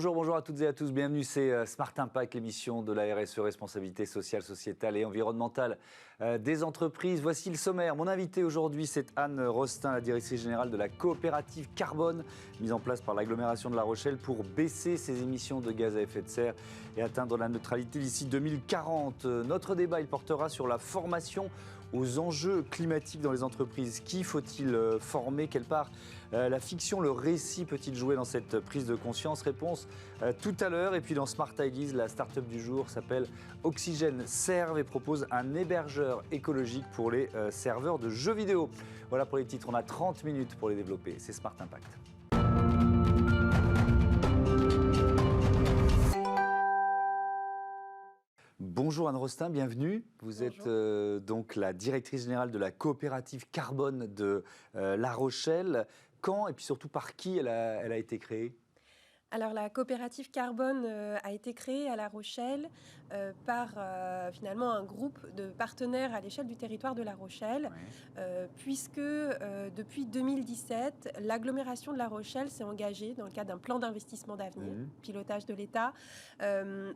Bonjour à toutes et à tous, bienvenue, c'est Smart Impact, l'émission de la RSE, responsabilité sociale, sociétale et environnementale des entreprises. Voici le sommaire. Mon invité aujourd'hui, c'est Anne Rostin, la directrice générale de la coopérative Carbone, mise en place par l'agglomération de La Rochelle pour baisser ses émissions de gaz à effet de serre et atteindre la neutralité d'ici 2040. Notre débat, il portera sur la formation aux enjeux climatiques dans les entreprises. Qui faut-il former? Quelle part la fiction, le récit peut-il jouer dans cette prise de conscience? Réponse tout à l'heure. Et puis dans Smart Ideas, la start-up du jour s'appelle Oxygène Serve et propose un hébergeur écologique pour les serveurs de jeux vidéo. Voilà pour les titres, on a 30 minutes pour les développer. C'est Smart Impact. Bonjour Anne Rostin, bienvenue. Vous êtes donc la directrice générale de la coopérative Carbone de La Rochelle. Quand et puis surtout par qui elle a été créée? Alors la coopérative Carbone a été créée à La Rochelle par finalement un groupe de partenaires à l'échelle du territoire de La Rochelle, puisque depuis 2017, l'agglomération de La Rochelle s'est engagée dans le cadre d'un plan d'investissement d'avenir, pilotage de l'État,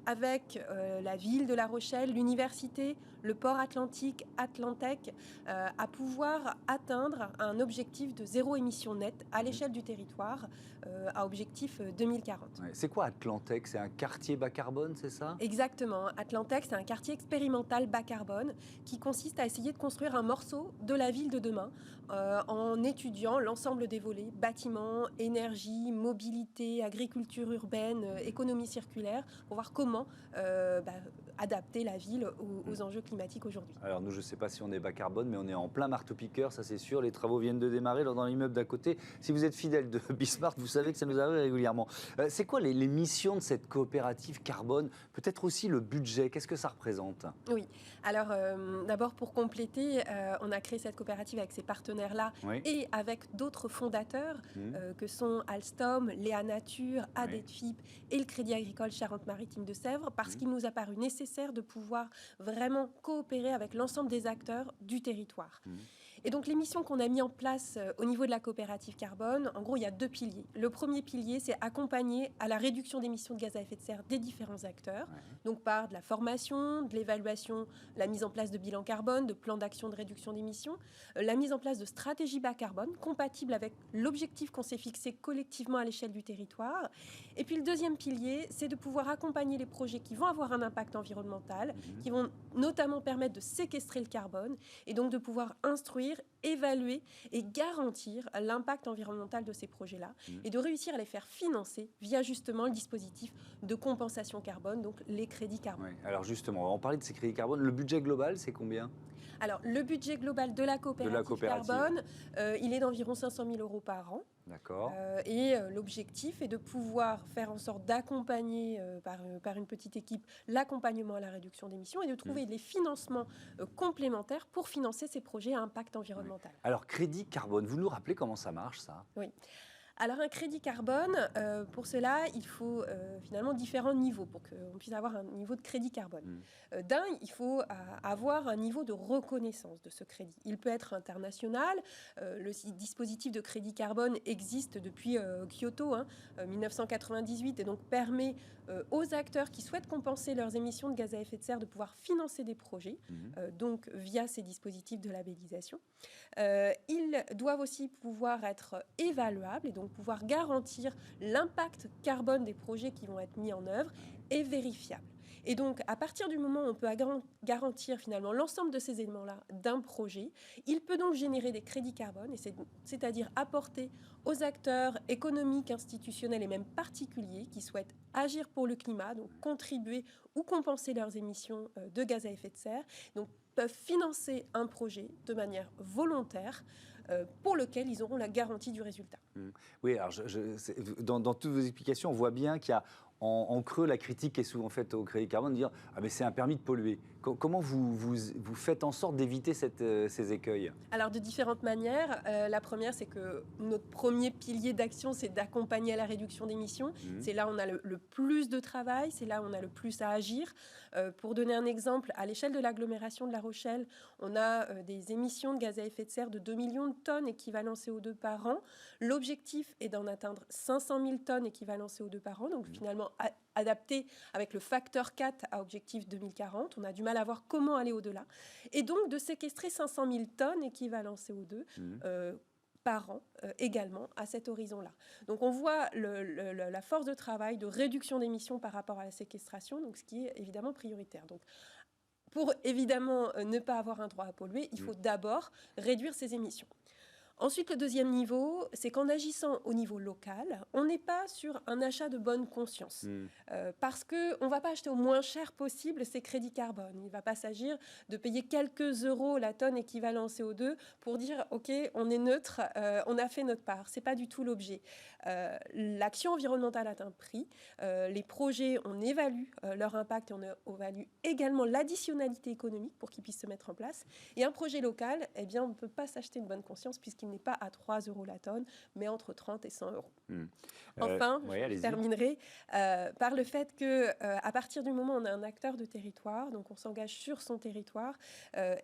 avec la ville de La Rochelle, l'université, le port atlantique, Atlantec, à pouvoir atteindre un objectif de zéro émission nette à l'échelle du territoire, à objectif 2040. C'est quoi Atlantec? C'est un quartier bas carbone, c'est ça? Exactement. Atlantec, c'est un quartier expérimental bas carbone qui consiste à essayer de construire un morceau de la ville de demain en étudiant l'ensemble des volets, bâtiments, énergie, mobilité, agriculture urbaine, économie circulaire, pour voir comment adapter la ville aux enjeux climatiques aujourd'hui. Alors nous, je ne sais pas si on est bas carbone, mais on est en plein marteau-piqueur, ça c'est sûr. Les travaux viennent de démarrer dans l'immeuble d'à côté. Si vous êtes fidèle de Bismarck, vous savez que ça nous arrive régulièrement. C'est quoi les missions de cette coopérative Carbone? Peut-être aussi le budget, qu'est-ce que ça représente? Oui, alors d'abord pour compléter, on a créé cette coopérative avec ces partenaires-là et avec d'autres fondateurs que sont Alstom, Léa Nature, ADETFIP et le Crédit Agricole Charente-Maritime de Sèvres, parce qu'il nous a paru nécessaire de pouvoir vraiment coopérer avec l'ensemble des acteurs du territoire. Et donc les missions qu'on a mis en place au niveau de la coopérative Carbone, en gros il y a deux piliers. Le premier pilier, c'est accompagner à la réduction d'émissions de gaz à effet de serre des différents acteurs, donc par de la formation, de l'évaluation, la mise en place de bilans carbone, de plans d'action de réduction d'émissions, la mise en place de stratégies bas carbone compatibles avec l'objectif qu'on s'est fixé collectivement à l'échelle du territoire. Et puis le deuxième pilier, c'est de pouvoir accompagner les projets qui vont avoir un impact environnemental, qui vont notamment permettre de séquestrer le carbone et donc de pouvoir instruire, évaluer et garantir l'impact environnemental de ces projets-là et de réussir à les faire financer via justement le dispositif de compensation carbone, donc les crédits carbone. Alors justement, on parlait de ces crédits carbone. Le budget global, c'est combien? Alors, le budget global de la coopérative Carbone, il est d'environ 500 000 € par an. D'accord. Et l'objectif est de pouvoir faire en sorte d'accompagner par une petite équipe l'accompagnement à la réduction d'émissions et de trouver les financements complémentaires pour financer ces projets à impact environnemental. Alors, crédit carbone, vous nous rappelez comment ça marche, ça? Oui. Alors un crédit carbone, pour cela, il faut finalement différents niveaux pour qu'on puisse avoir un niveau de crédit carbone. D'un, il faut avoir un niveau de reconnaissance de ce crédit. Il peut être international. Le dispositif de crédit carbone existe depuis Kyoto, 1998, et donc permet aux acteurs qui souhaitent compenser leurs émissions de gaz à effet de serre de pouvoir financer des projets, donc via ces dispositifs de labellisation. Ils doivent aussi pouvoir être évaluables et donc pouvoir garantir l'impact carbone des projets qui vont être mis en œuvre et vérifiable. Et donc, à partir du moment où on peut garantir finalement l'ensemble de ces éléments-là d'un projet, il peut donc générer des crédits carbone, c'est-à-dire apporter aux acteurs économiques, institutionnels et même particuliers qui souhaitent agir pour le climat, donc contribuer ou compenser leurs émissions de gaz à effet de serre, donc peuvent financer un projet de manière volontaire pour lequel ils auront la garantie du résultat. Oui, alors dans toutes vos explications, on voit bien qu'il y a en creux, la critique est souvent faite au crédit carbone, de dire « Ah mais c'est un permis de polluer ». Comment vous faites en sorte d'éviter ces écueils? Alors de différentes manières. La première, c'est que notre premier pilier d'action, c'est d'accompagner à la réduction d'émissions. C'est là où on a le plus de travail, c'est là où on a le plus à agir. Pour donner un exemple, à l'échelle de l'agglomération de La Rochelle, on a des émissions de gaz à effet de serre de 2 millions de tonnes équivalent CO2 par an. L'objectif est d'en atteindre 500 000 tonnes équivalent CO2 par an, donc finalement adapté avec le facteur 4 à objectif 2040. On a du mal à voir comment aller au-delà. Et donc de séquestrer 500 000 tonnes équivalent CO2 par an également à cet horizon-là. Donc on voit la force de travail de réduction d'émissions par rapport à la séquestration, donc ce qui est évidemment prioritaire. Donc pour évidemment ne pas avoir un droit à polluer, il faut d'abord réduire ces émissions. Ensuite, le deuxième niveau, c'est qu'en agissant au niveau local, on n'est pas sur un achat de bonne conscience. Parce qu'on ne va pas acheter au moins cher possible ces crédits carbone. Il ne va pas s'agir de payer quelques euros la tonne équivalent CO2 pour dire « Ok, on est neutre, on a fait notre part ». Ce n'est pas du tout l'objet. L'action environnementale a un prix. Les projets, on évalue leur impact et on évalue également l'additionnalité économique pour qu'ils puissent se mettre en place. Et un projet local, eh bien, on ne peut pas s'acheter une bonne conscience puisqu'il n'est pas à 3 euros la tonne, mais entre 30 et 100 euros. Enfin, je terminerai par le fait qu'à partir du moment où on est un acteur de territoire, donc on s'engage sur son territoire,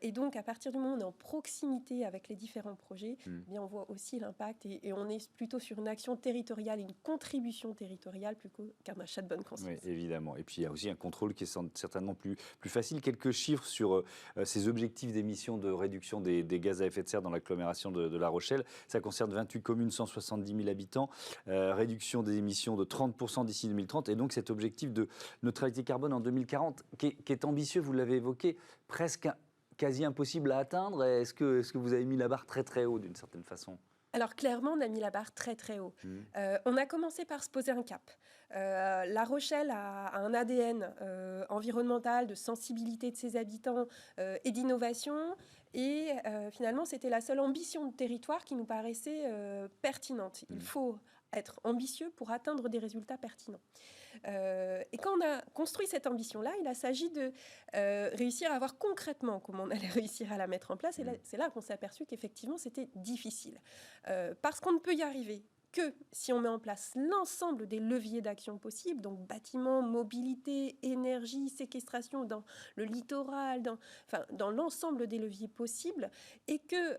et donc à partir du moment où on est en proximité avec les différents projets, eh bien, on voit aussi l'impact et on est plutôt sur une action territoriale, une contribution territoriale plutôt qu'un achat de bonne conscience. Oui, évidemment. Et puis il y a aussi un contrôle qui est certainement plus facile. Quelques chiffres sur ces objectifs d'émissions de réduction des gaz à effet de serre dans l'agglomération de La Rochelle. Ça concerne 28 communes, 170 000 habitants, réduction des émissions de 30% d'ici 2030. Et donc cet objectif de neutralité carbone en 2040, qui est ambitieux, vous l'avez évoqué, presque quasi impossible à atteindre. Est-ce que vous avez mis la barre très très haut d'une certaine façon ? Alors clairement, on a mis la barre très très haut. On a commencé par se poser un cap. La Rochelle a un ADN environnemental, de sensibilité de ses habitants et d'innovation. Et finalement, c'était la seule ambition de territoire qui nous paraissait pertinente. Il faut être ambitieux pour atteindre des résultats pertinents. Et quand on a construit cette ambition-là, il a s'agi de réussir à voir concrètement comment on allait réussir à la mettre en place. Et c'est là qu'on s'est aperçu qu'effectivement, c'était difficile. Parce qu'on ne peut y arriver que si on met en place l'ensemble des leviers d'action possibles, donc bâtiments, mobilité, énergie, séquestration dans le littoral, dans l'ensemble des leviers possibles, et que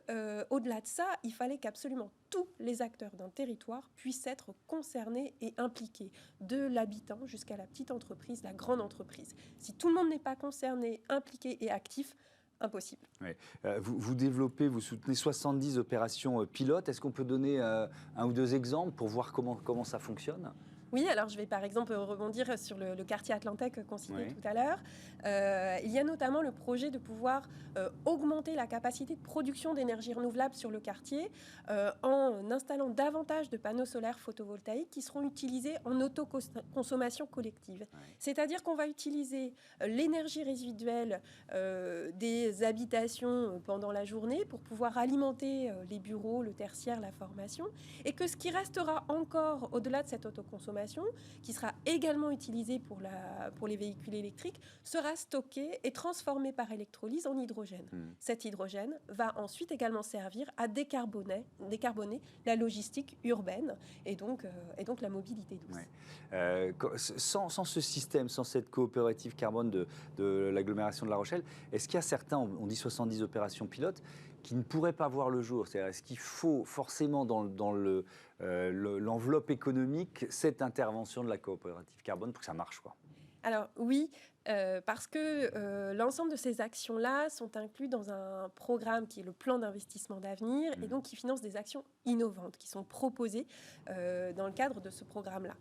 au-delà de ça, il fallait qu'absolument tous les acteurs d'un territoire puissent être concernés et impliqués, de l'habitant jusqu'à la petite entreprise, la grande entreprise. Si tout le monde n'est pas concerné, impliqué et actif, impossible. Oui. Vous développez, vous soutenez 70 opérations pilotes. Est-ce qu'on peut donner un ou deux exemples pour voir comment ça fonctionne ? Oui, alors je vais par exemple rebondir sur le quartier Atlantec qu'on citait tout à l'heure. Il y a notamment le projet de pouvoir augmenter la capacité de production d'énergie renouvelable sur le quartier en installant davantage de panneaux solaires photovoltaïques qui seront utilisés en autoconsommation collective. C'est-à-dire qu'on va utiliser l'énergie résiduelle des habitations pendant la journée pour pouvoir alimenter les bureaux, le tertiaire, la formation, et que ce qui restera encore au-delà de cette autoconsommation, qui sera également utilisé pour les véhicules électriques, sera stocké et transformé par électrolyse en hydrogène. Cet hydrogène va ensuite également servir à décarboner la logistique urbaine et donc la mobilité douce. Sans ce système, sans cette coopérative carbone de l'agglomération de La Rochelle, est-ce qu'il y a certains, on dit 70 opérations pilotes, qui ne pourraient pas voir le jour? C'est-à-dire, est-ce qu'il faut forcément dans l'enveloppe économique cette intervention de la coopérative carbone pour que ça marche, quoi? Alors oui, parce que l'ensemble de ces actions-là sont inclus dans un programme qui est le plan d'investissement d'avenir et donc qui finance des actions innovantes qui sont proposées dans le cadre de ce programme-là.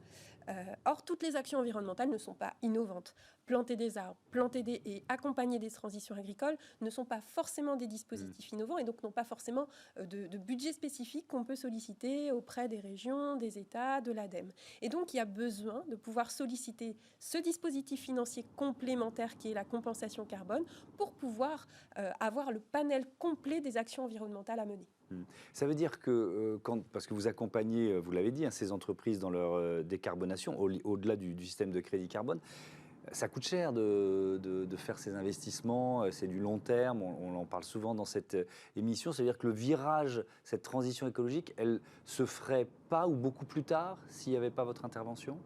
Or, toutes les actions environnementales ne sont pas innovantes. Planter des arbres, et accompagner des transitions agricoles ne sont pas forcément des dispositifs innovants et donc n'ont pas forcément de budget spécifique qu'on peut solliciter auprès des régions, des États, de l'ADEME. Et donc, il y a besoin de pouvoir solliciter ce dispositif financier complémentaire qui est la compensation carbone pour pouvoir avoir le panel complet des actions environnementales à mener. Ça veut dire que, parce que vous accompagnez, vous l'avez dit, ces entreprises dans leur décarbonation, au-delà du système de crédit carbone, ça coûte cher de faire ces investissements, c'est du long terme, on en parle souvent dans cette émission. Ça veut dire que le virage, cette transition écologique, elle se ferait pas ou beaucoup plus tard s'il n'y avait pas votre intervention ?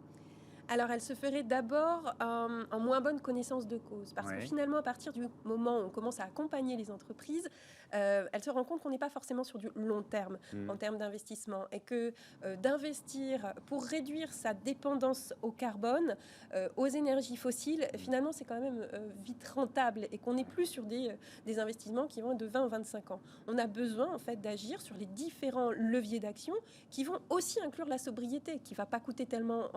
Alors, elle se ferait d'abord en moins bonne connaissance de cause. Parce que finalement, à partir du moment où on commence à accompagner les entreprises, elles se rendent compte qu'on n'est pas forcément sur du long terme en termes d'investissement. Et que d'investir pour réduire sa dépendance au carbone, aux énergies fossiles, finalement, c'est quand même vite rentable. Et qu'on n'est plus sur des investissements qui vont être de 20 ou 25 ans. On a besoin, en fait, d'agir sur les différents leviers d'action qui vont aussi inclure la sobriété, qui ne va pas coûter tellement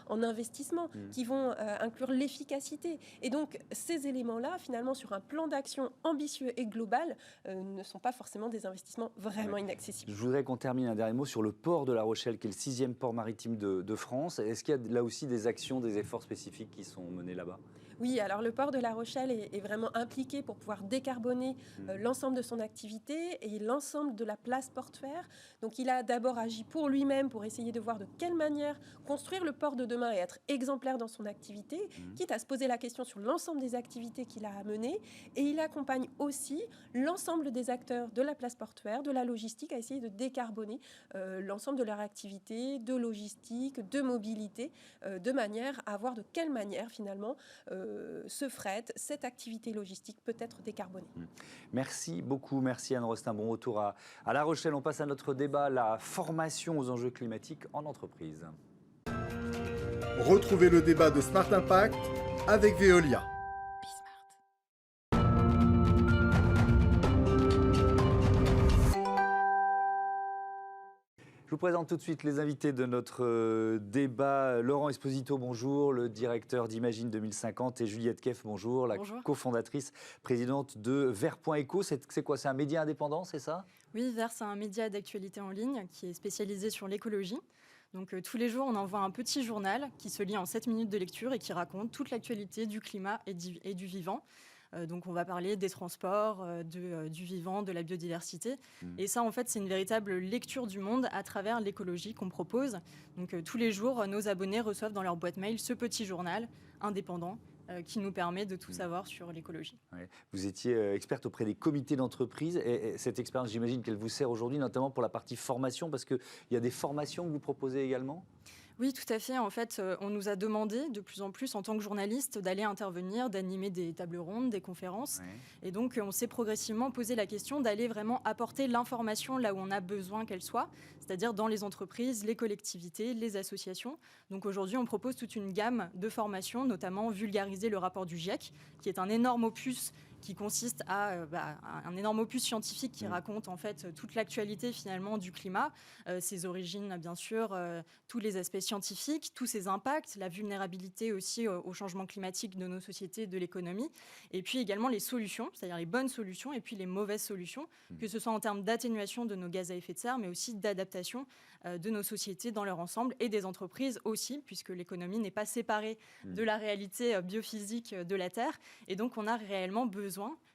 en investissements, qui vont inclure l'efficacité. Et donc, ces éléments-là, finalement, sur un plan d'action ambitieux et global, ne sont pas forcément des investissements vraiment inaccessibles. Je voudrais qu'on termine un dernier mot sur le port de La Rochelle, qui est le 6e port maritime de France. Est-ce qu'il y a là aussi des actions, des efforts spécifiques qui sont menés là-bas ? Oui, alors le port de La Rochelle est vraiment impliqué pour pouvoir décarboner l'ensemble de son activité et l'ensemble de la place portuaire. Donc il a d'abord agi pour lui-même pour essayer de voir de quelle manière construire le port de demain et être exemplaire dans son activité, quitte à se poser la question sur l'ensemble des activités qu'il a à mener. Et il accompagne aussi l'ensemble des acteurs de la place portuaire, de la logistique, à essayer de décarboner l'ensemble de leur activité, de logistique, de mobilité, de manière à voir de quelle manière finalement ce fret, cette activité logistique peut être décarbonée. Merci beaucoup, merci Anne Rostin. Bon retour à La Rochelle. On passe à notre débat, la formation aux enjeux climatiques en entreprise. Retrouvez le débat de Smart Impact avec Veolia. Je vous présente tout de suite les invités de notre débat. Laurent Esposito, bonjour, le directeur d'Imagine 2050, et Juliette Keff, bonjour, la cofondatrice, présidente de Vert.eco. C'est quoi, c'est un média indépendant, c'est ça ? Oui, Vert, c'est un média d'actualité en ligne qui est spécialisé sur l'écologie. Donc tous les jours, on envoie un petit journal qui se lit en 7 minutes de lecture et qui raconte toute l'actualité du climat et du vivant. Donc on va parler des transports, du vivant, de la biodiversité. Et ça, en fait, c'est une véritable lecture du monde à travers l'écologie qu'on propose. Donc tous les jours, nos abonnés reçoivent dans leur boîte mail ce petit journal indépendant qui nous permet de tout savoir sur l'écologie. Ouais. Vous étiez experte auprès des comités d'entreprise et cette expérience, j'imagine qu'elle vous sert aujourd'hui, notamment pour la partie formation, parce qu'il y a des formations que vous proposez également ? Oui, tout à fait. En fait, on nous a demandé de plus en plus, en tant que journaliste, d'aller intervenir, d'animer des tables rondes, des conférences. Ouais. Et donc, on s'est progressivement posé la question d'aller vraiment apporter l'information là où on a besoin qu'elle soit, c'est-à-dire dans les entreprises, les collectivités, les associations. Donc aujourd'hui, on propose toute une gamme de formations, notamment vulgariser le rapport du GIEC, qui est un énorme opus qui consiste à un énorme opus scientifique qui raconte en fait toute l'actualité finalement du climat, ses origines bien sûr, tous les aspects scientifiques, tous ses impacts, la vulnérabilité aussi au changement climatique de nos sociétés, de l'économie, et puis également les solutions, c'est-à-dire les bonnes solutions et puis les mauvaises solutions, que ce soit en termes d'atténuation de nos gaz à effet de serre, mais aussi d'adaptation de nos sociétés dans leur ensemble et des entreprises aussi, puisque l'économie n'est pas séparée de la réalité biophysique de la Terre, et donc on a réellement besoin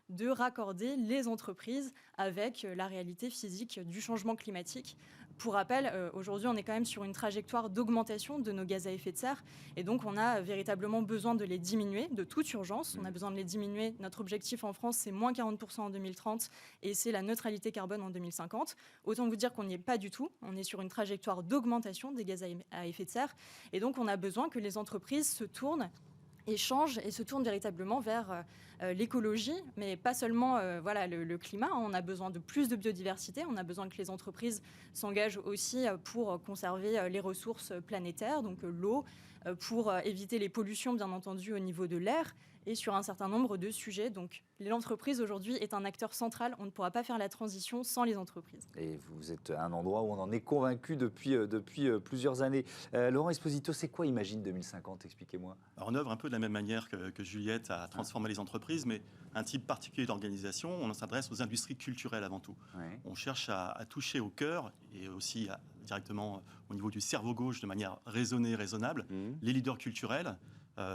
de raccorder les entreprises avec la réalité physique du changement climatique. Pour rappel, aujourd'hui, on est quand même sur une trajectoire d'augmentation de nos gaz à effet de serre et donc on a véritablement besoin de les diminuer de toute urgence. On a besoin de les diminuer. Notre objectif en France, c'est moins 40% en 2030 et c'est la neutralité carbone en 2050. Autant vous dire qu'on n'y est pas du tout. On est sur une trajectoire d'augmentation des gaz à effet de serre et donc on a besoin que les entreprises se tournent et change et se tourne véritablement vers l'écologie, mais pas seulement le climat. On a besoin de plus de biodiversité, on a besoin que les entreprises s'engagent aussi pour conserver les ressources planétaires, donc l'eau, pour éviter les pollutions, bien entendu, au niveau de l'air, et sur un certain nombre de sujets. Donc l'entreprise aujourd'hui est un acteur central. On ne pourra pas faire la transition sans les entreprises. Et vous êtes à un endroit où on en est convaincu depuis plusieurs années. Laurent Esposito, c'est quoi Imagine 2050 ? Expliquez-moi. Alors, on œuvre un peu de la même manière que Juliette à transformer les entreprises, mais un type particulier d'organisation. On s'adresse aux industries culturelles avant tout. Ouais. On cherche à toucher au cœur et aussi directement au niveau du cerveau gauche de manière raisonnée, raisonnable, les leaders culturels,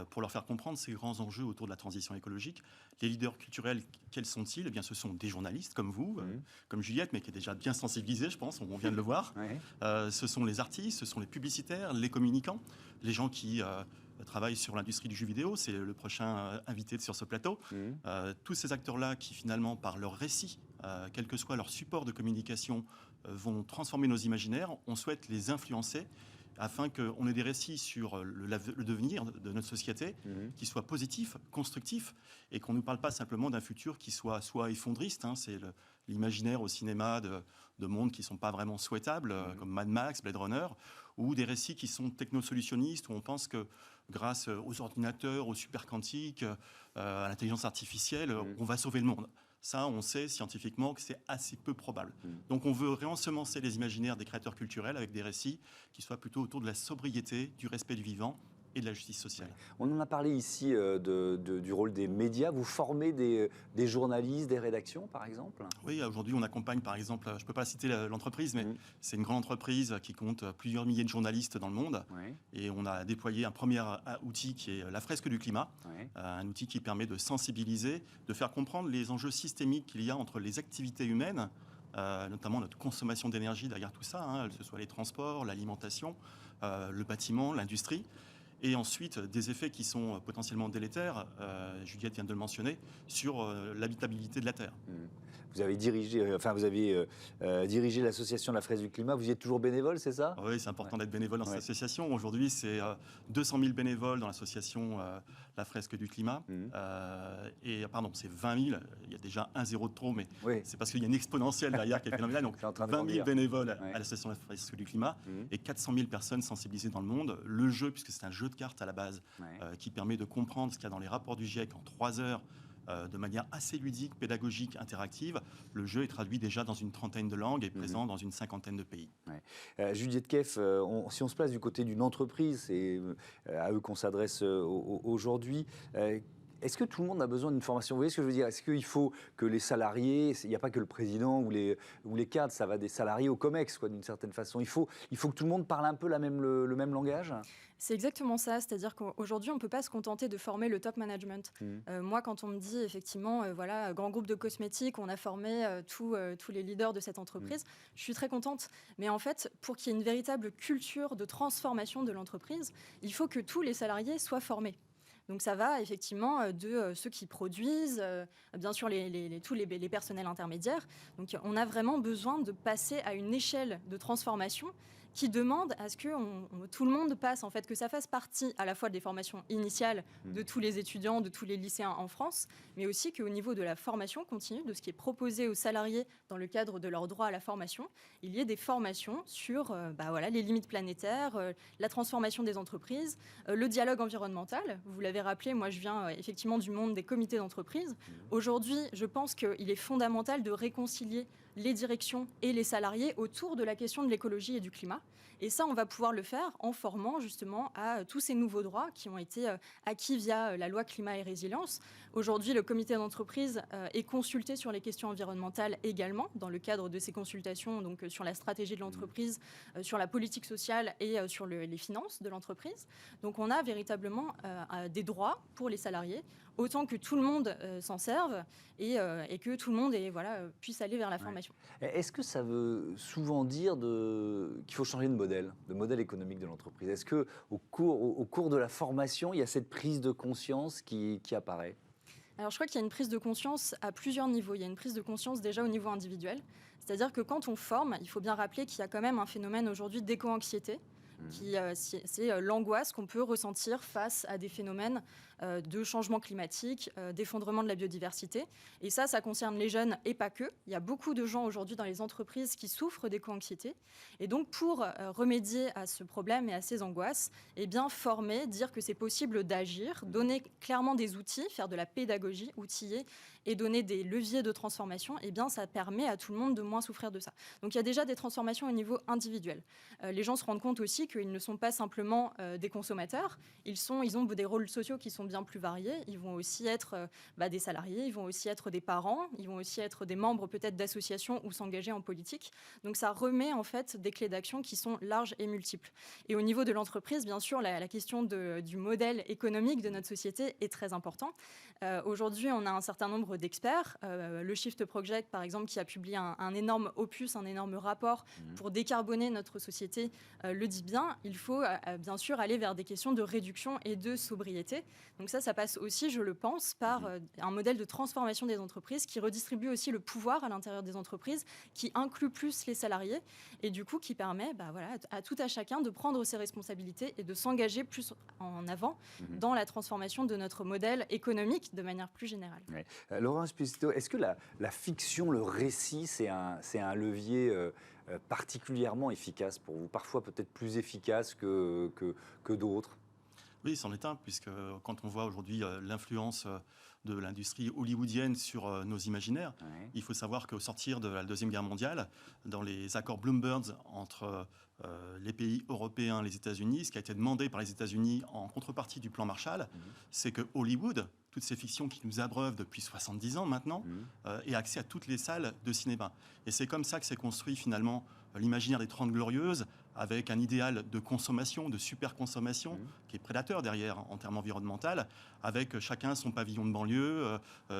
pour leur faire comprendre ces grands enjeux autour de la transition écologique. Les leaders culturels, quels sont-ils ? Eh bien, ce sont des journalistes comme vous, comme Juliette, mais qui est déjà bien sensibilisée, je pense, on vient de le voir. Ce sont les artistes, ce sont les publicitaires, les communicants, les gens qui travaillent sur l'industrie du jeu vidéo, c'est le prochain invité sur ce plateau. Tous ces acteurs-là qui, finalement, par leur récit, quel que soit leur support de communication, vont transformer nos imaginaires, on souhaite les influencer afin qu'on ait des récits sur le devenir de notre société qui soient positifs, constructifs, et qu'on ne nous parle pas simplement d'un futur qui soit effondriste. C'est l'imaginaire au cinéma de mondes qui ne sont pas vraiment souhaitables, comme Mad Max, Blade Runner, ou des récits qui sont technosolutionnistes, où on pense que grâce aux ordinateurs, aux superquantiques, à l'intelligence artificielle, on va sauver le monde. Ça, on sait scientifiquement que c'est assez peu probable. Donc on veut réensemencer les imaginaires des créateurs culturels avec des récits qui soient plutôt autour de la sobriété, du respect du vivant et de la justice sociale. On en a parlé ici du rôle des médias. Vous formez des journalistes, des rédactions, par exemple ? Oui, aujourd'hui, on accompagne, par exemple, je ne peux pas citer l'entreprise, mais c'est une grande entreprise qui compte plusieurs milliers de journalistes dans le monde. Et on a déployé un premier outil qui est la fresque du climat, un outil qui permet de sensibiliser, de faire comprendre les enjeux systémiques qu'il y a entre les activités humaines, notamment notre consommation d'énergie derrière tout ça, que ce soit les transports, l'alimentation, le bâtiment, l'industrie. Et ensuite, des effets qui sont potentiellement délétères, Juliette vient de le mentionner, sur l'habitabilité de la Terre. Vous avez dirigé, dirigé l'association de la Fresque du Climat. Vous y êtes toujours bénévole, c'est ça ? Oui, c'est important d'être bénévole dans cette association. Aujourd'hui, c'est 200 000 bénévoles dans l'association La Fresque du Climat. C'est 20 000. Il y a déjà un zéro de trop, mais c'est parce qu'il y a une exponentielle derrière qui est phénoménale. Donc, 20 000 bénévoles à l'association La Fresque du Climat et 400 000 personnes sensibilisées dans le monde. Le jeu, puisque c'est un jeu de cartes à la base, qui permet de comprendre ce qu'il y a dans les rapports du GIEC en 3 heures, de manière assez ludique, pédagogique, interactive. Le jeu est traduit déjà dans une trentaine de langues et présent dans une 50aine de pays. Juliette Keff, si on se place du côté d'une entreprise, c'est à eux qu'on s'adresse aujourd'hui. Est-ce que tout le monde a besoin d'une formation ? Vous voyez ce que je veux dire ? Est-ce qu'il faut que les salariés, il n'y a pas que le président ou les cadres, ça va des salariés au COMEX, quoi, d'une certaine façon. Il faut que tout le monde parle un peu le même langage ? C'est exactement ça, c'est-à-dire qu'aujourd'hui, on ne peut pas se contenter de former le top management. Moi, quand on me dit, effectivement, grand groupe de cosmétiques, on a formé tous les leaders de cette entreprise, je suis très contente. Mais en fait, pour qu'il y ait une véritable culture de transformation de l'entreprise, il faut que tous les salariés soient formés. Donc ça va effectivement de ceux qui produisent, bien sûr tous les personnels intermédiaires. Donc on a vraiment besoin de passer à une échelle de transformation qui demande à ce que tout le monde passe, en fait, que ça fasse partie à la fois des formations initiales de tous les étudiants, de tous les lycéens en France, mais aussi qu'au niveau de la formation continue, de ce qui est proposé aux salariés dans le cadre de leur droit à la formation, il y ait des formations sur les limites planétaires, la transformation des entreprises, le dialogue environnemental. Vous l'avez rappelé, moi je viens effectivement du monde des comités d'entreprise. Aujourd'hui, je pense qu'il est fondamental de réconcilier les directions et les salariés autour de la question de l'écologie et du climat. Et ça, on va pouvoir le faire en formant justement à tous ces nouveaux droits qui ont été acquis via la loi climat et résilience. Aujourd'hui, le comité d'entreprise est consulté sur les questions environnementales également, dans le cadre de ces consultations, donc sur la stratégie de l'entreprise, sur la politique sociale et sur les finances de l'entreprise. Donc on a véritablement des droits pour les salariés, autant que tout le monde s'en serve et que tout le monde puisse aller vers la formation. Est-ce que ça veut souvent dire qu'il faut changer de modèle économique de l'entreprise ? Est-ce qu'au cours de la formation, il y a cette prise de conscience qui apparaît ? Alors je crois qu'il y a une prise de conscience à plusieurs niveaux. Il y a une prise de conscience déjà au niveau individuel. C'est-à-dire que quand on forme, il faut bien rappeler qu'il y a quand même un phénomène aujourd'hui d'éco-anxiété. C'est l'angoisse qu'on peut ressentir face à des phénomènes de changement climatique, d'effondrement de la biodiversité. Et ça concerne les jeunes et pas que. Il y a beaucoup de gens aujourd'hui dans les entreprises qui souffrent d'éco-anxiété. Et donc, pour remédier à ce problème et à ces angoisses, former, dire que c'est possible d'agir, donner clairement des outils, faire de la pédagogie, outiller et donner des leviers de transformation, eh bien, ça permet à tout le monde de moins souffrir de ça. Donc, il y a déjà des transformations au niveau individuel. Les gens se rendent compte aussi qu'ils ne sont pas simplement des consommateurs, ils ont des rôles sociaux qui sont bien plus variés. Ils vont aussi être des salariés, ils vont aussi être des parents, ils vont aussi être des membres peut-être d'associations ou s'engager en politique. Donc, ça remet en fait des clés d'action qui sont larges et multiples. Et au niveau de l'entreprise, bien sûr, la question du modèle économique de notre société est très important. Aujourd'hui, on a un certain nombre d'experts. Le Shift Project, par exemple, qui a publié un énorme opus, un énorme rapport pour décarboner notre société, le dit bien. Il faut bien sûr aller vers des questions de réduction et de sobriété. Donc ça passe aussi, je le pense, par un modèle de transformation des entreprises qui redistribue aussi le pouvoir à l'intérieur des entreprises, qui inclut plus les salariés et du coup qui permet à tout à chacun de prendre ses responsabilités et de s'engager plus en avant dans la transformation de notre modèle économique de manière plus générale. Oui. Laurent Esposito, est-ce que la fiction, le récit, c'est un levier particulièrement efficace pour vous, parfois peut-être plus efficace que d'autres? Oui, c'en est un, puisque quand on voit aujourd'hui l'influence de l'industrie hollywoodienne sur nos imaginaires, il faut savoir qu'au sortir de la Deuxième Guerre mondiale, dans les accords Bloomberg entre les pays européens et les États-Unis, ce qui a été demandé par les États-Unis en contrepartie du plan Marshall, c'est que Hollywood, toutes ces fictions qui nous abreuvent depuis 70 ans maintenant, ait accès à toutes les salles de cinéma. Et c'est comme ça que s'est construit finalement l'imaginaire des 30 Glorieuses, avec un idéal de consommation, de super-consommation, qui est prédateur derrière en termes environnementaux, avec chacun son pavillon de banlieue,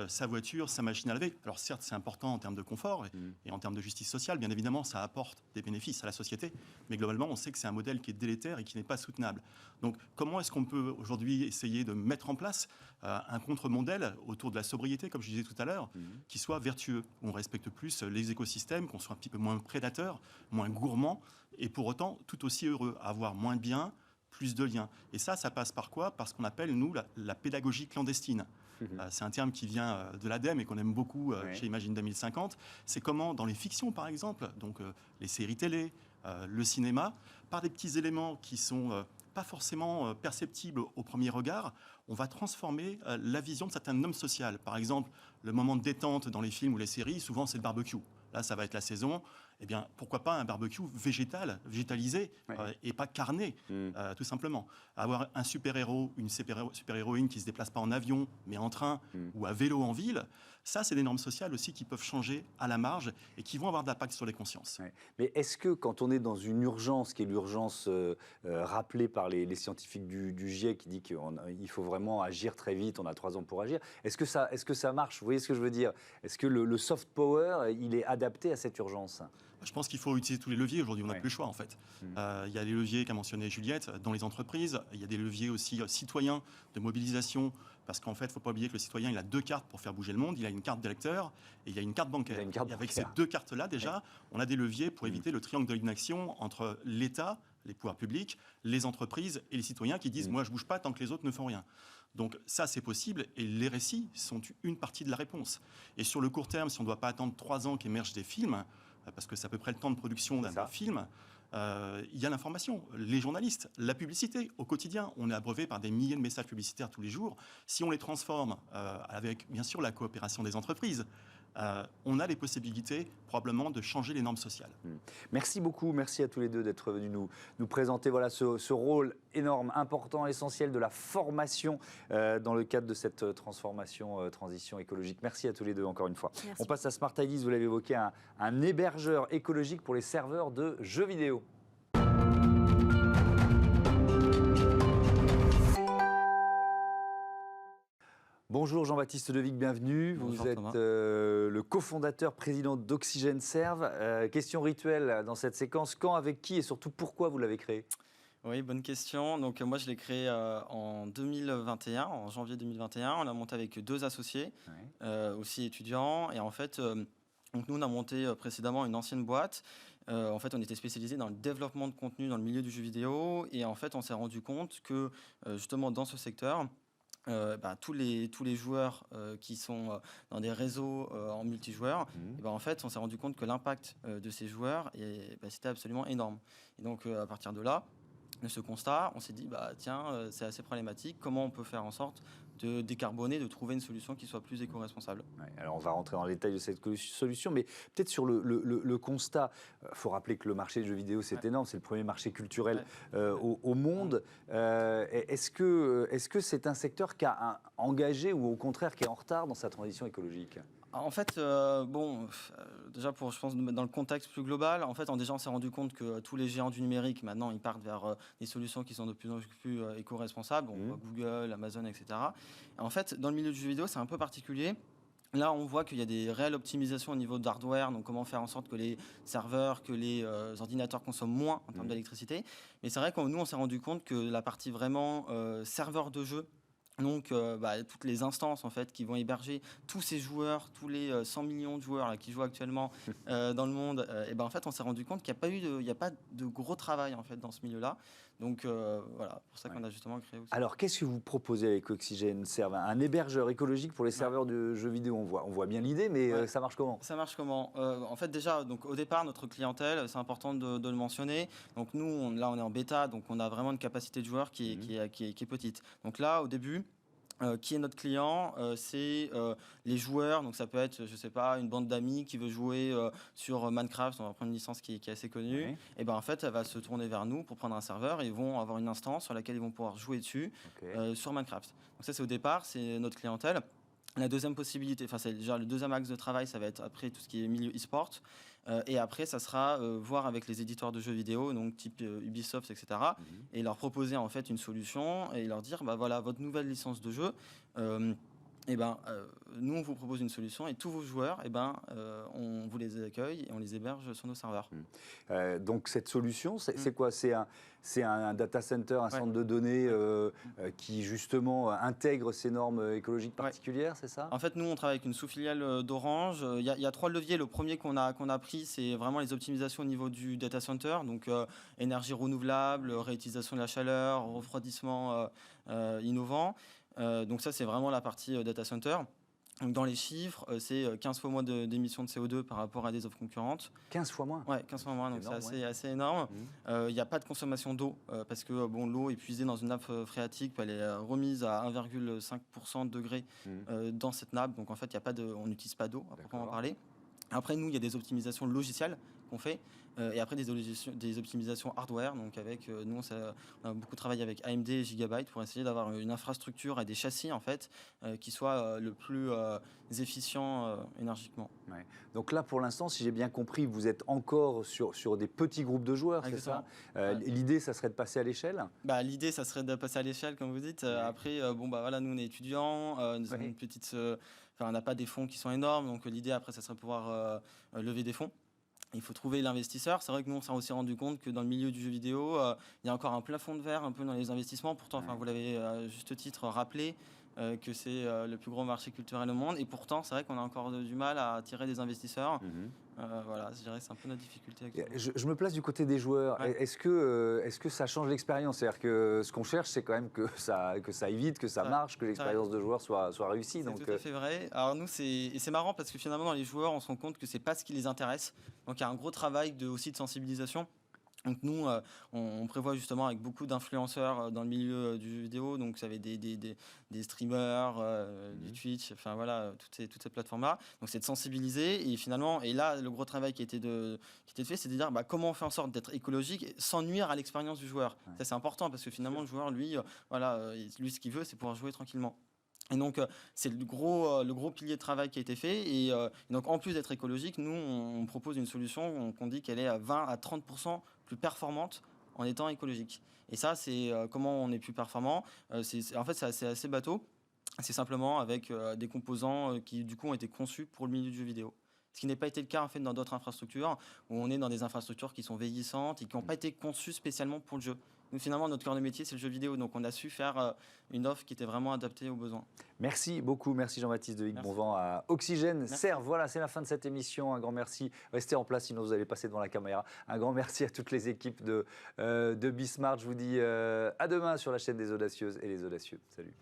sa voiture, sa machine à laver. Alors certes, c'est important en termes de confort et en termes de justice sociale, bien évidemment, ça apporte des bénéfices à la société, mais globalement, on sait que c'est un modèle qui est délétère et qui n'est pas soutenable. Donc comment est-ce qu'on peut aujourd'hui essayer de mettre en place un contre-modèle autour de la sobriété, comme je disais tout à l'heure, qui soit vertueux, où on respecte plus les écosystèmes, qu'on soit un petit peu moins prédateur, moins gourmand, et pour autant tout aussi heureux, avoir moins de biens, plus de liens. Et ça passe par quoi? Par ce qu'on appelle, nous, la pédagogie clandestine. C'est un terme qui vient de l'ADEME et qu'on aime beaucoup chez Imagine 2050. C'est comment, dans les fictions, par exemple, donc les séries télé, le cinéma, par des petits éléments qui sont pas forcément perceptibles au premier regard, on va transformer la vision de certaines normes sociales. Par exemple, le moment de détente dans les films ou les séries, souvent c'est le barbecue. Là, ça va être la saison. Eh bien, pourquoi pas un barbecue végétalisé et pas carné, tout simplement. Avoir un super-héros, une super-héroïne qui ne se déplace pas en avion, mais en train ou à vélo en ville, ça, c'est des normes sociales aussi qui peuvent changer à la marge et qui vont avoir de l'impact sur les consciences. Ouais. Mais est-ce que quand on est dans une urgence, qui est l'urgence rappelée par les scientifiques du GIEC, qui dit qu'il faut vraiment agir très vite, on a 3 ans pour agir, est-ce que ça marche? Vous voyez ce que je veux dire? Est-ce que le soft power, il est adapté à cette urgence? Je pense qu'il faut utiliser tous les leviers. Aujourd'hui, on n'a plus le choix, en fait. Il y a les leviers qu'a mentionné Juliette dans les entreprises. Il y a des leviers aussi citoyens de mobilisation. Parce qu'en fait, il ne faut pas oublier que le citoyen, il a 2 cartes pour faire bouger le monde. Il a une carte d'électeur et il a une carte bancaire. Et avec ces 2 cartes-là, déjà, on a des leviers pour éviter le triangle de l'inaction entre l'État, les pouvoirs publics, les entreprises et les citoyens qui disent « moi, je ne bouge pas tant que les autres ne font rien ». Donc ça, c'est possible, et les récits sont une partie de la réponse. Et sur le court terme, si on ne doit pas attendre 3 ans qu'émergent des films, parce que c'est à peu près le temps de production d'un film, il y a l'information, les journalistes, la publicité au quotidien. On est abreuvé par des milliers de messages publicitaires tous les jours. Si on les transforme avec, bien sûr, la coopération des entreprises, on a les possibilités probablement de changer les normes sociales. Merci beaucoup, merci à tous les deux d'être venus nous présenter ce rôle énorme, important, essentiel de la formation dans le cadre de cette transformation, transition écologique. Merci à tous les deux encore une fois. Merci. On passe à Smart Ideas, vous l'avez évoqué, un hébergeur écologique pour les serveurs de jeux vidéo. Bonjour Jean-Baptiste Devic, bienvenue. Bonjour, vous êtes le cofondateur, président d'Oxygène Serve. Question rituelle dans cette séquence, quand, avec qui et surtout pourquoi vous l'avez créé? Oui, bonne question. Donc moi je l'ai créé en 2021, en janvier 2021. On l'a monté avec 2 associés, aussi étudiants. Et en fait, donc nous on a monté précédemment une ancienne boîte. En fait, on était spécialisé dans le développement de contenu dans le milieu du jeu vidéo. Et en fait, on s'est rendu compte que justement dans ce secteur, tous les joueurs qui sont dans des réseaux en multijoueurs, en fait, on s'est rendu compte que l'impact de ces joueurs, c'était absolument énorme. Et donc, à partir de là, de ce constat, on s'est dit, tiens, c'est assez problématique. Comment on peut faire en sorte de décarboner, de trouver une solution qui soit plus éco-responsable. Ouais, alors on va rentrer dans le détail de cette solution, mais peut-être sur le constat. Il faut rappeler que le marché du jeu vidéo, c'est énorme, c'est le premier marché culturel au monde. Est-ce que c'est un secteur qui a engagé ou au contraire qui est en retard dans sa transition écologique ? En fait, déjà pour, je pense, dans le contexte plus global, en fait, on s'est rendu compte que tous les géants du numérique, maintenant, ils partent vers des solutions qui sont de plus en plus éco-responsables, Google, Amazon, etc. Et en fait, dans le milieu du jeu vidéo, c'est un peu particulier. Là, on voit qu'il y a des réelles optimisations au niveau d'hardware, donc comment faire en sorte que les serveurs, que les ordinateurs consomment moins en termes d'électricité. Mais c'est vrai que nous, on s'est rendu compte que la partie vraiment serveur de jeu, donc, toutes les instances en fait qui vont héberger tous ces joueurs, tous les 100 millions de joueurs là, qui jouent actuellement dans le monde, en fait, on s'est rendu compte qu'il n'y a pas de gros travail en fait dans ce milieu-là. Donc voilà, pour ça qu'on a justement créé aussi. Alors, qu'est-ce que vous proposez avec Oxygène Serve? Un hébergeur écologique pour les serveurs de jeux vidéo. On voit bien l'idée, mais ça marche comment? Ça marche comment? En fait, déjà, donc au départ, notre clientèle, c'est important de le mentionner. Donc nous, on est en bêta, donc on a vraiment une capacité de joueurs qui est petite. Donc là, au début, qui est notre client? C'est les joueurs, donc ça peut être, je sais pas, une bande d'amis qui veut jouer sur Minecraft, on va prendre une licence qui est assez connue, et en fait elle va se tourner vers nous pour prendre un serveur et ils vont avoir une instance sur laquelle ils vont pouvoir jouer dessus sur Minecraft. Donc ça c'est au départ, c'est notre clientèle. La deuxième possibilité, enfin c'est déjà le deuxième axe de travail, ça va être après tout ce qui est milieu e-sport. Et après, ça sera voir avec les éditeurs de jeux vidéo, donc type Ubisoft, etc., et leur proposer en fait une solution et leur dire, voilà, votre nouvelle licence de jeu, nous on vous propose une solution et tous vos joueurs, on vous les accueille et on les héberge sur nos serveurs. Donc cette solution, c'est quoi? C'est un data center, un centre de données qui justement intègre ces normes écologiques particulières, c'est ça? En fait, nous on travaille avec une sous-filiale d'Orange. Il y a 3 leviers. Le premier qu'on a pris, c'est vraiment les optimisations au niveau du data center, donc énergie renouvelable, réutilisation de la chaleur, refroidissement innovant. Donc ça, c'est vraiment la partie data center. Donc dans les chiffres, c'est 15 fois moins d'émissions de CO2 par rapport à des offres concurrentes. 15 fois moins? Ouais, 15 fois moins, donc c'est assez énorme. Il n'y a pas de consommation d'eau, parce que l'eau est puisée dans une nappe phréatique, elle est remise à 1,5% de degré dans cette nappe, donc en fait, on n'utilise pas d'eau, à proprement parler. Après, nous, il y a des optimisations logicielles qu'on fait, et après des optimisations hardware. Donc avec nous, on a beaucoup travaillé avec AMD et Gigabyte pour essayer d'avoir une infrastructure et des châssis en fait qui soient le plus efficients énergiquement. Ouais. Donc là, pour l'instant, si j'ai bien compris, vous êtes encore sur des petits groupes de joueurs, c'est ça? L'idée, ça serait de passer à l'échelle? L'idée, ça serait de passer à l'échelle, comme vous dites. Après, voilà, nous, on est étudiants, nous avons une petite... on n'a pas des fonds qui sont énormes, donc l'idée, après, ça serait de pouvoir lever des fonds. Il faut trouver l'investisseur. C'est vrai que nous, on s'est aussi rendu compte que dans le milieu du jeu vidéo, il y a encore un plafond de verre un peu dans les investissements. Pourtant, vous l'avez à juste titre rappelé, que c'est le plus gros marché culturel au monde. Et pourtant, c'est vrai qu'on a encore du mal à attirer des investisseurs. Voilà, je dirais que c'est un peu notre difficulté actuellement. Je me place du côté des joueurs. Est-ce que ça change l'expérience? C'est-à-dire que ce qu'on cherche, c'est quand même que ça aille vite, que ça marche, que l'expérience de joueur soit réussie. C'est tout à fait vrai. Alors nous, c'est marrant parce que finalement, dans les joueurs, on se rend compte que c'est pas ce qui les intéresse. Donc il y a un gros travail aussi de sensibilisation. Donc nous, on prévoit justement avec beaucoup d'influenceurs dans le milieu du jeu vidéo, donc ça va être des streamers, du Twitch, enfin voilà, toutes ces plateformes-là. Donc c'est de sensibiliser et finalement, et là le gros travail qui a été fait, c'est de dire comment on fait en sorte d'être écologique sans nuire à l'expérience du joueur. Ça c'est important parce que finalement le joueur, lui ce qu'il veut, c'est pouvoir jouer tranquillement. Et donc, c'est le gros pilier de travail qui a été fait. Et donc, en plus d'être écologique, nous, on propose une solution qu'on dit qu'elle est à 20 à 30% plus performante en étant écologique. Et ça, c'est comment on est plus performant. En fait, c'est assez bateau. C'est simplement avec des composants qui, du coup, ont été conçus pour le milieu du jeu vidéo. Ce qui n'est pas été le cas en fait dans d'autres infrastructures, où on est dans des infrastructures qui sont vieillissantes et qui n'ont pas été conçues spécialement pour le jeu. Nous, finalement, notre cœur de métier, c'est le jeu vidéo. Donc, on a su faire une offre qui était vraiment adaptée aux besoins. Merci beaucoup. Merci Jean-Baptiste de Vic-Bonvent à Oxygène Serve. Voilà, c'est la fin de cette émission. Un grand merci. Restez en place, sinon vous allez passer devant la caméra. Un grand merci à toutes les équipes de Bismart. Je vous dis à demain sur la chaîne des Audacieuses et les Audacieux. Salut.